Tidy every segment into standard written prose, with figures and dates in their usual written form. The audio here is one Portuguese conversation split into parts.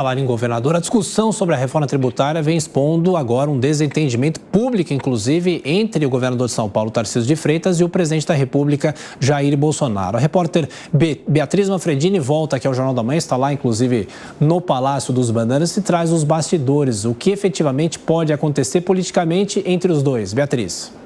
Falar em governador, a discussão sobre a reforma tributária vem expondo agora um desentendimento público, inclusive, entre o governador de São Paulo, Tarcísio de Freitas, e o presidente da República, Jair Bolsonaro. A repórter Beatriz Manfredini volta aqui ao Jornal da Manhã, está lá, inclusive, no Palácio dos Bandeirantes e traz os bastidores, o que efetivamente pode acontecer politicamente entre os dois. Beatriz.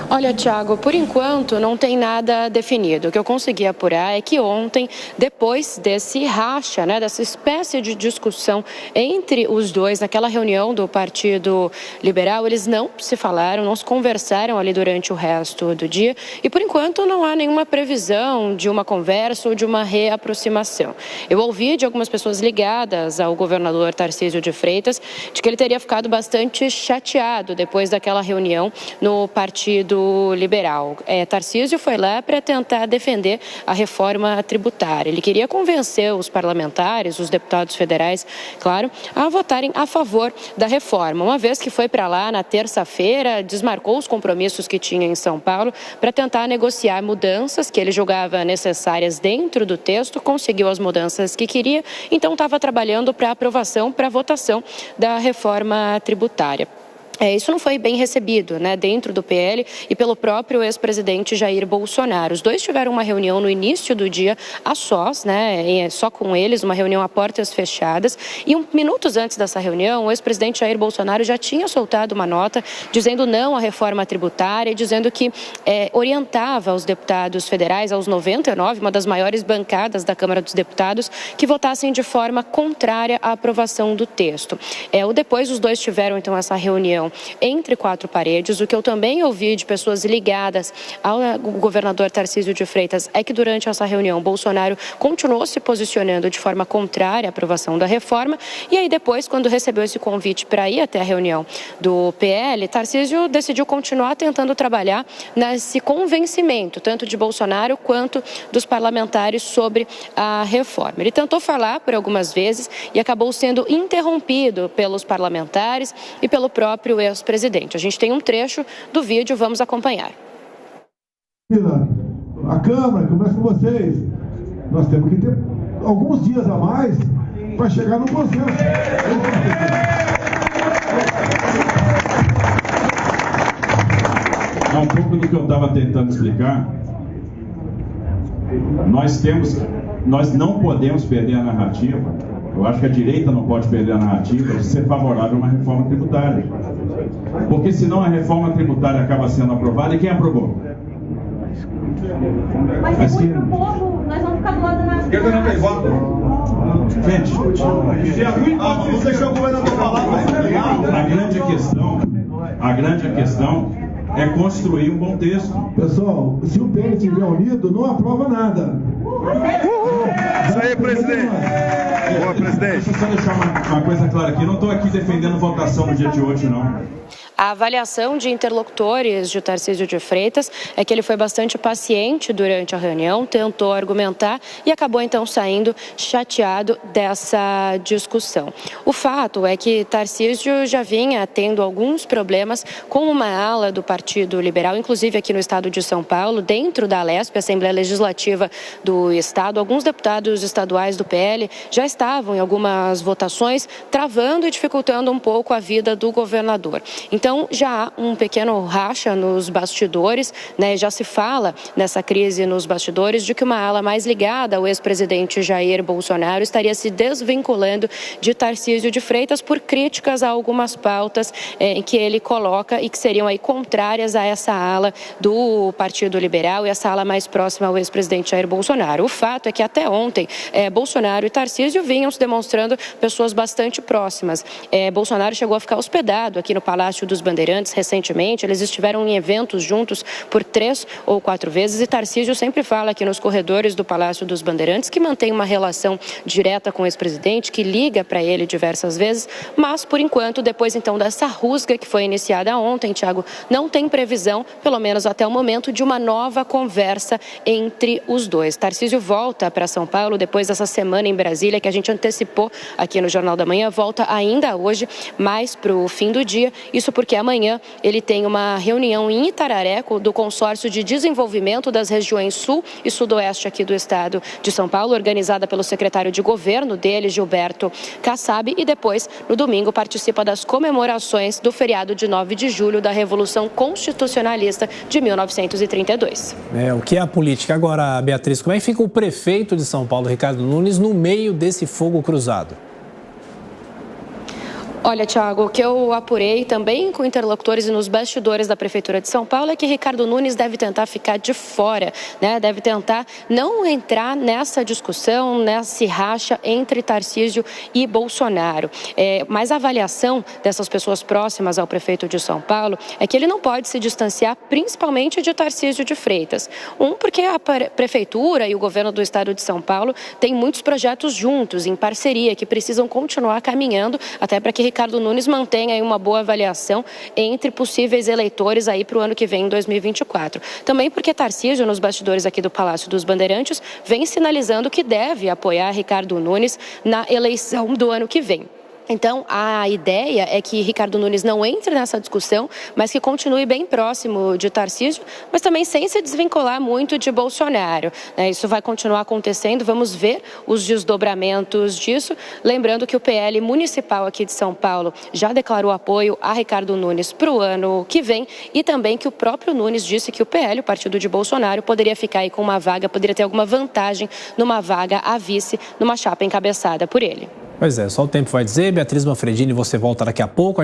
Olha, Thiago, por enquanto não tem nada definido. O que eu consegui apurar é que ontem, depois desse racha, dessa espécie de discussão entre os dois, naquela reunião do Partido Liberal, eles não se falaram, não se conversaram ali durante o resto do dia e, por enquanto, não há nenhuma previsão de uma conversa ou de uma reaproximação. Eu ouvi de algumas pessoas ligadas ao governador Tarcísio de Freitas de que ele teria ficado bastante chateado depois daquela reunião no Partido Liberal. Tarcísio foi lá para tentar defender a reforma tributária. Ele queria convencer os parlamentares, os deputados federais, claro, a votarem a favor da reforma. Uma vez que foi para lá na terça-feira, desmarcou os compromissos que tinha em São Paulo para tentar negociar mudanças que ele julgava necessárias dentro do texto, conseguiu as mudanças que queria, então estava trabalhando para aprovação, para votação da reforma tributária. Isso não foi bem recebido, dentro do PL e pelo próprio ex-presidente Jair Bolsonaro. Os dois tiveram uma reunião no início do dia a sós, só com eles, uma reunião a portas fechadas. E minutos antes dessa reunião, o ex-presidente Jair Bolsonaro já tinha soltado uma nota dizendo não à reforma tributária, dizendo que orientava os deputados federais, aos 99, uma das maiores bancadas da Câmara dos Deputados, que votassem de forma contrária à aprovação do texto. Depois, os dois tiveram, então, essa reunião entre quatro paredes. O que eu também ouvi de pessoas ligadas ao governador Tarcísio de Freitas é que durante essa reunião Bolsonaro continuou se posicionando de forma contrária à aprovação da reforma e aí depois, quando recebeu esse convite para ir até a reunião do PL, Tarcísio decidiu continuar tentando trabalhar nesse convencimento, tanto de Bolsonaro quanto dos parlamentares sobre a reforma. Ele tentou falar por algumas vezes e acabou sendo interrompido pelos parlamentares e pelo próprio ex-presidente. A gente tem um trecho do vídeo, vamos acompanhar. A Câmara, começa com vocês. Nós temos que ter alguns dias a mais para chegar no consenso. É um pouco do que eu estava tentando explicar. Nós não podemos perder a narrativa. Eu acho que a direita não pode perder a narrativa de ser favorável a uma reforma tributária. Porque senão a reforma tributária acaba sendo aprovada e quem aprovou? Mas se for pro povo, nós vamos ficar do lado da nação. Esquerda não tem voto. Gente, se é ruim, vamos deixar o governador falar. A grande questão é construir um bom texto. Pessoal, se o PL estiver unido, não aprova nada. Isso aí, presidente. Boa, presidente. Deixa eu só deixar uma coisa clara aqui. Eu não estou aqui defendendo votação no dia de hoje, não. A avaliação de interlocutores de Tarcísio de Freitas é que ele foi bastante paciente durante a reunião, tentou argumentar e acabou então saindo chateado dessa discussão. O fato é que Tarcísio já vinha tendo alguns problemas com uma ala do Partido Liberal, inclusive aqui no estado de São Paulo, dentro da Alesp, Assembleia Legislativa do Estado. Alguns deputados estaduais do PL já estavam em algumas votações travando e dificultando um pouco a vida do governador. Então, já há um pequeno racha nos bastidores, já se fala nessa crise nos bastidores de que uma ala mais ligada ao ex-presidente Jair Bolsonaro estaria se desvinculando de Tarcísio de Freitas por críticas a algumas pautas que ele coloca e que seriam aí contrárias a essa ala do Partido Liberal e essa ala mais próxima ao ex-presidente Jair Bolsonaro. O fato é que até ontem, Bolsonaro e Tarcísio vinham se demonstrando pessoas bastante próximas. Bolsonaro chegou a ficar hospedado aqui no Palácio dos Bandeirantes recentemente, eles estiveram em eventos juntos por 3 ou 4 vezes e Tarcísio sempre fala aqui nos corredores do Palácio dos Bandeirantes que mantém uma relação direta com o ex-presidente, que liga para ele diversas vezes, mas por enquanto, depois então dessa rusga que foi iniciada ontem, Thiago, não tem previsão, pelo menos até o momento, de uma nova conversa entre os dois. Tarcísio volta para São Paulo depois dessa semana em Brasília que a gente antecipou antecipou aqui no Jornal da Manhã, volta ainda hoje, mais para o fim do dia. Isso porque amanhã ele tem uma reunião em Itararé do Consórcio de Desenvolvimento das Regiões Sul e Sudoeste aqui do estado de São Paulo, organizada pelo secretário de governo dele, Gilberto Kassab, e depois, no domingo, participa das comemorações do feriado de 9 de julho da Revolução Constitucionalista de 1932. O que é a política? Agora, Beatriz, como é que fica o prefeito de São Paulo, Ricardo Nunes, no meio desse fogo cruzado? Olha, Thiago, o que eu apurei também com interlocutores e nos bastidores da Prefeitura de São Paulo é que Ricardo Nunes deve tentar ficar de fora, né? Deve tentar não entrar nessa discussão, nesse racha entre Tarcísio e Bolsonaro. Mas a avaliação dessas pessoas próximas ao prefeito de São Paulo é que ele não pode se distanciar principalmente de Tarcísio de Freitas. Porque a Prefeitura e o governo do estado de São Paulo têm muitos projetos juntos, em parceria, que precisam continuar caminhando até para que Ricardo Nunes mantenha aí uma boa avaliação entre possíveis eleitores aí para o ano que vem, em 2024. Também porque Tarcísio, nos bastidores aqui do Palácio dos Bandeirantes, vem sinalizando que deve apoiar Ricardo Nunes na eleição do ano que vem. Então, a ideia é que Ricardo Nunes não entre nessa discussão, mas que continue bem próximo de Tarcísio, mas também sem se desvincular muito de Bolsonaro. Isso vai continuar acontecendo, vamos ver os desdobramentos disso. Lembrando que o PL municipal aqui de São Paulo já declarou apoio a Ricardo Nunes para o ano que vem e também que o próprio Nunes disse que o PL, o partido de Bolsonaro, poderia ficar aí com uma vaga, poderia ter alguma vantagem numa vaga a vice, numa chapa encabeçada por ele. Pois é, só o tempo vai dizer. Beatriz Manfredini, você volta daqui a pouco.